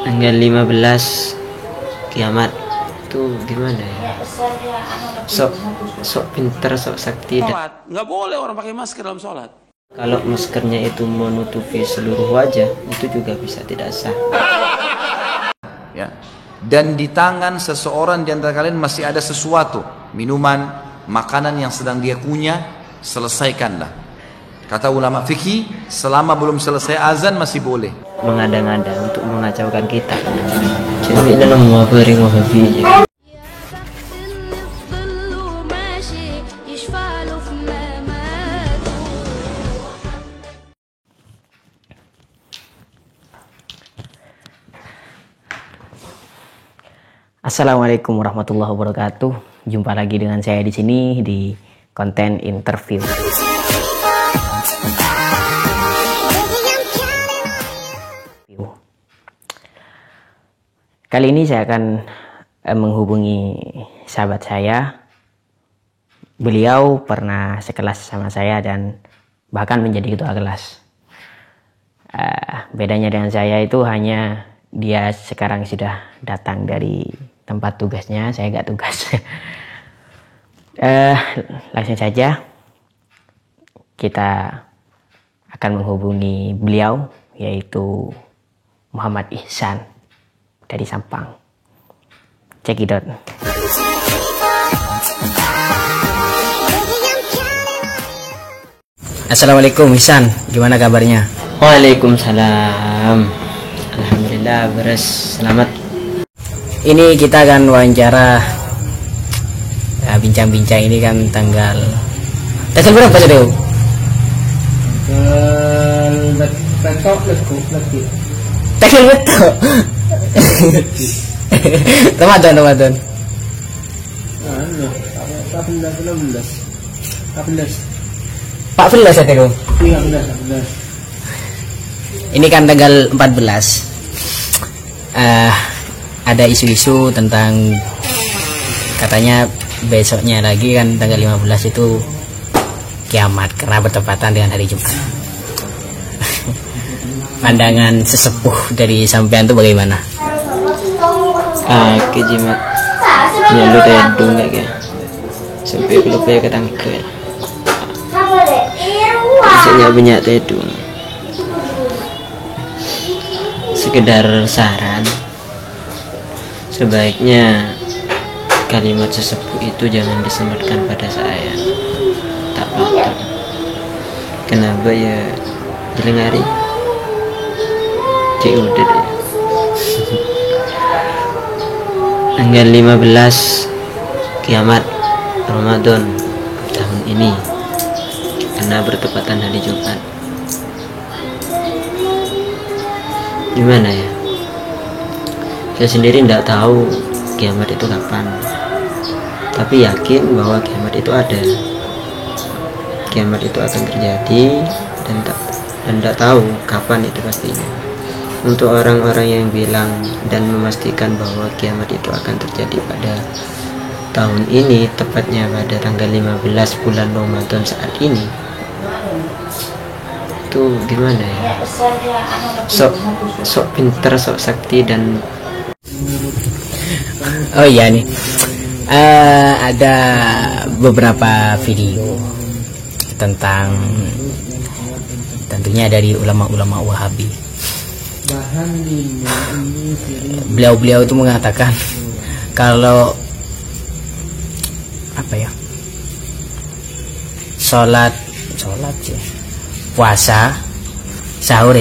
Tanggal 15 kiamat itu gimana ya? Sok pinter, sok sakti. Nggak boleh orang pakai masker dalam sholat. Kalau maskernya itu menutupi seluruh wajah, itu juga bisa tidak sah. Ya. Dan di tangan seseorang di antara kalian masih ada sesuatu, minuman, makanan yang sedang dia kunyah, selesaikanlah. Kata ulama fikih, selama belum selesai azan masih boleh. Mengada-ngada untuk mengacaukan kita. Jadi dalam mengabari wahabi. Assalamualaikum warahmatullahi wabarakatuh. Jumpa lagi dengan saya di sini di konten interview. Kali ini saya akan menghubungi sahabat saya. Beliau pernah sekelas sama saya dan bahkan menjadi ketua kelas. Bedanya dengan saya itu hanya dia sekarang sudah datang dari tempat tugasnya, saya nggak tugas. Langsung saja kita akan menghubungi beliau, yaitu Muhammad Ihsan dari Sampang. Cekidot. Assalamualaikum Ihsan, gimana kabarnya? Waalaikumsalam. Alhamdulillah beres, selamat. Ini kita akan wawancara, bincang-bincang ini kan tanggal berapa sih Dew? Tanggal betok. Ramadan. 14 ya Dew? 14. Ini kan tanggal 14. Ada isu-isu tentang katanya besoknya lagi kan tanggal 15 itu kiamat karena bertepatan dengan hari Jumat. Pandangan sesepuh dari sampean itu bagaimana? Kejimat nyalu tedung ya. Sampai lupa ya ketangkel. Biasanya banyak tedung. Sekedar saran, sebaiknya kalimat sesepuh itu jangan disematkan pada saya. Tak patut. Kenapa ya dilengari? Cik udah deh. Tanggal 15 kiamat Ramadan tahun ini karena bertepatan hari Jumat. Gimana ya? Saya sendiri tidak tahu kiamat itu kapan, tapi yakin bahwa kiamat itu ada. Kiamat itu akan terjadi dan tidak tahu kapan itu pastinya. Untuk orang-orang yang bilang dan memastikan bahwa kiamat itu akan terjadi pada tahun ini, tepatnya pada tanggal 15 bulan Ramadan saat ini, itu gimana ya? Sok pinter, sok sakti dan oh iya nih, ada beberapa video tentang tentunya dari ulama-ulama Wahabi. Beliau-beliau itu mengatakan kalau apa ya, sholat sih, puasa, sahur,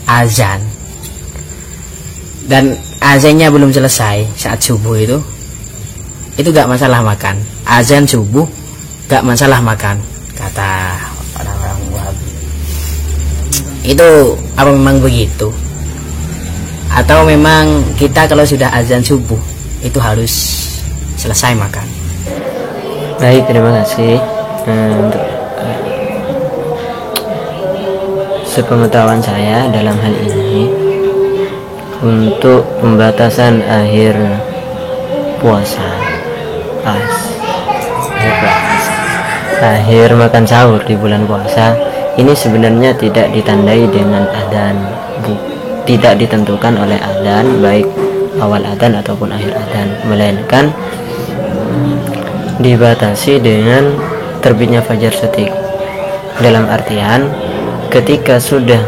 azan, dan azannya belum selesai saat subuh itu gak masalah makan. Azan subuh gak masalah makan, kata orang-orang Wahabi. Itu apa memang begitu? Atau memang kita kalau sudah azan subuh itu harus selesai makan? Baik, terima kasih. Untuk sepengetahuan saya dalam hal ini, untuk pembatasan akhir puasa, akhir makan sahur di bulan puasa ini sebenarnya tidak ditandai dengan adzan, tidak ditentukan oleh adzan, baik awal adzan ataupun akhir adzan, melainkan dibatasi dengan terbitnya fajar shadiq. Dalam artian ketika sudah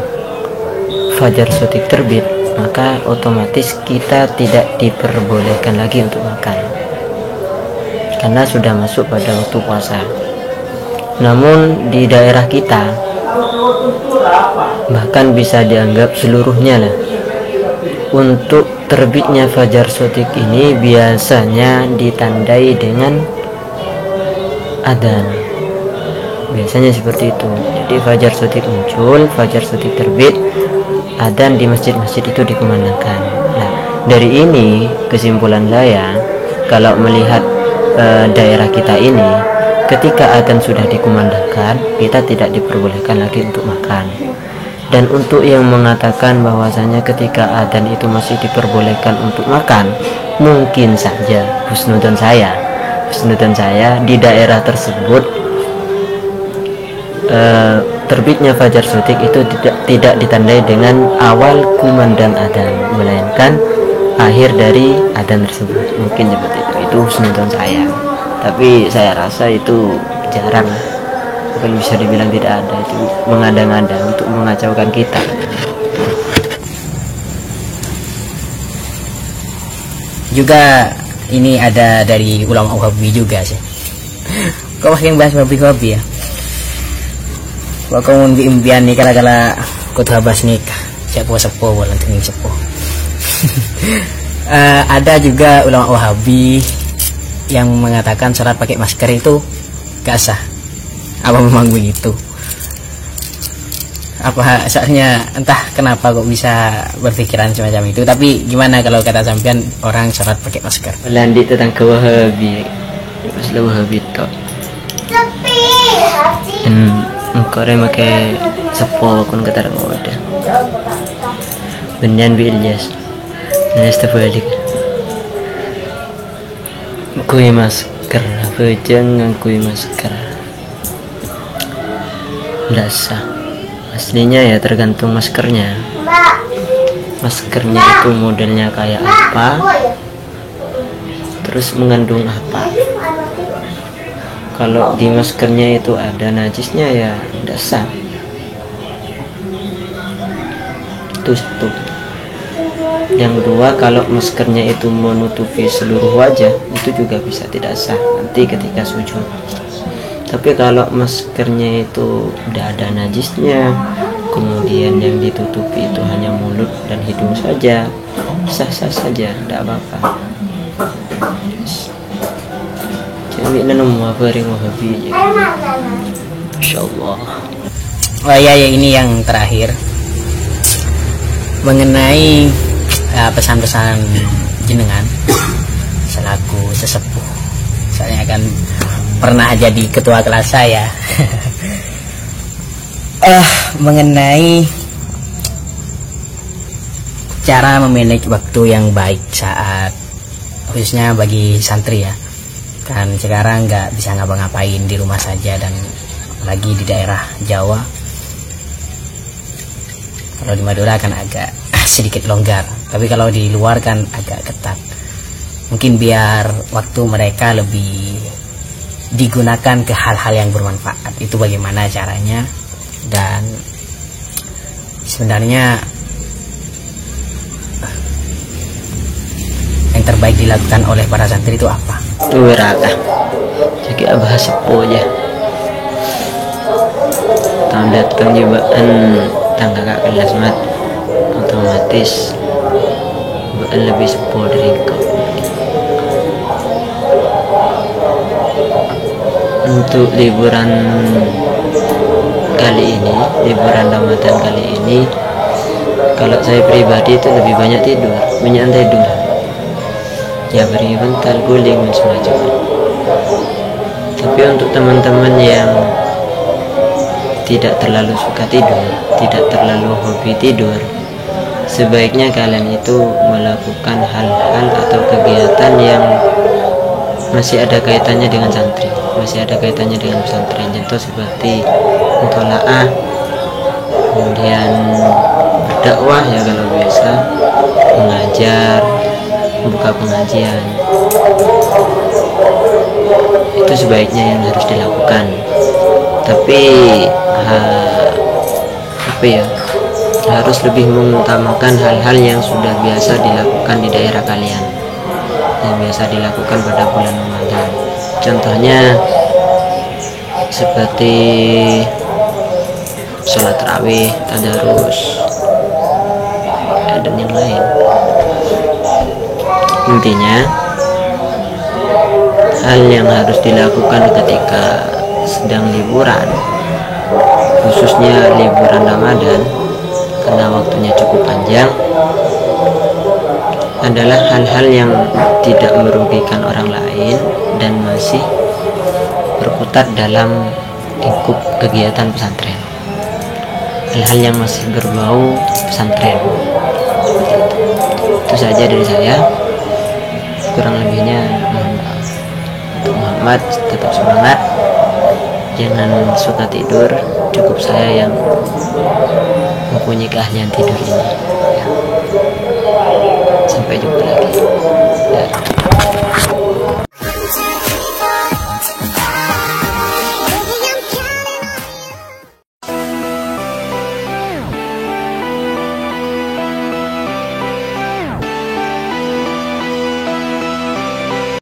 fajar shadiq terbit, maka otomatis kita tidak diperbolehkan lagi untuk makan karena sudah masuk pada waktu puasa. Namun di daerah kita bahkan bisa dianggap seluruhnya lah, untuk terbitnya fajar shadiq ini biasanya ditandai dengan adzan. Biasanya seperti itu. Jadi fajar shadiq muncul, fajar shadiq terbit, adzan di masjid-masjid itu dikumandangkan. Nah, dari ini kesimpulan saya, kalau melihat daerah kita ini, ketika adzan sudah dikumandangkan, kita tidak diperbolehkan lagi untuk makan. Dan untuk yang mengatakan bahwasanya ketika adzan itu masih diperbolehkan untuk makan, mungkin saja husnudzon saya di daerah tersebut terbitnya fajar shadiq itu tidak ditandai dengan awal kumandang adzan, melainkan akhir dari adzan tersebut. Mungkin seperti itu husnudzon saya, tapi saya rasa itu jarang, bukan bisa dibilang tidak ada, itu mengada-ngada untuk mengacaukan kita. Juga ini ada dari ulama Wahabi juga sih. Kau yang bahas Wahabi ya? Kau mau impian nih kala-kala kau habas nikah siapa sepo bolan tening sepo. Ada juga ulama Wahabi yang mengatakan sholat pakai masker itu gak sah. Apa memang begitu? Apa soalnya entah kenapa kok bisa berpikiran semacam itu. Tapi gimana kalau kata sampean orang sholat pakai masker? Lanjut tentang ke Wahabi, masalah Wahabi itu. Engkau pakai sepo kun kata ngoda. Benyan bi Ilyas. Nesta balik. Kui masker, jangan kui masker. Dasar. Aslinya ya tergantung maskernya. Maskernya itu modelnya kayak apa, terus mengandung apa. Kalau di maskernya itu ada najisnya ya tidak sah. Itu satu. Yang kedua, kalau maskernya itu menutupi seluruh wajah, itu juga bisa tidak sah nanti ketika sujud. Tapi kalau maskernya itu tidak ada najisnya, kemudian yang ditutupi itu hanya mulut dan hidung saja, sah-sah saja, tidak apa-apa. Jadi nemu apa ring Wahabi, insyaallah. Oh ya, ini yang terakhir mengenai pesan-pesan jenengan selaku sesepuh. Saya kan pernah jadi ketua kelas saya. Mengenai cara memanage waktu yang baik saat khususnya bagi santri ya, kan sekarang nggak bisa ngapa-ngapain, di rumah saja, dan lagi di daerah Jawa. Kalau di Madura kan agak sedikit longgar, tapi kalau di luar kan agak ketat. Mungkin biar waktu mereka lebih digunakan ke hal-hal yang bermanfaat, itu bagaimana caranya? Dan sebenarnya yang terbaik dilakukan oleh para santri itu apa? Wiraka jadi abah sepo aja tahun datang jubaan tangga kak kelas mat, otomatis lebih sepo dari kau. Untuk liburan kali ini, liburan Ramadan kali ini, kalau saya pribadi itu lebih banyak tidur, menyantai dulu. Ya beri bentar guling dan semacam. Tapi untuk teman-teman yang tidak terlalu suka tidur, tidak terlalu hobi tidur, sebaiknya kalian itu melakukan hal-hal atau kegiatan yang masih ada kaitannya dengan santri, masih ada kaitannya dengan pesantren. Contoh seperti mutolaah, kemudian dakwah ya kalau biasa, mengajar, membuka pengajian, itu sebaiknya yang harus dilakukan. Tapi apa ya, harus lebih mengutamakan hal-hal yang sudah biasa dilakukan di daerah kalian, yang biasa dilakukan pada bulan Ramadan. Contohnya seperti sholat tarawih, tadarus, dan yang lain. Intinya hal yang harus dilakukan ketika sedang liburan, khususnya liburan Ramadan karena waktunya cukup panjang, adalah hal-hal yang tidak merugikan orang lain dan masih berputar dalam lingkup kegiatan pesantren, hal-hal yang masih berbau pesantren. Itu saja dari saya, kurang lebihnya mohon maaf. Untuk Muhammad, tetap semangat, jangan suka tidur, cukup saya yang mempunyai keahlian tidur ini ya. Sampai jumpa lagi.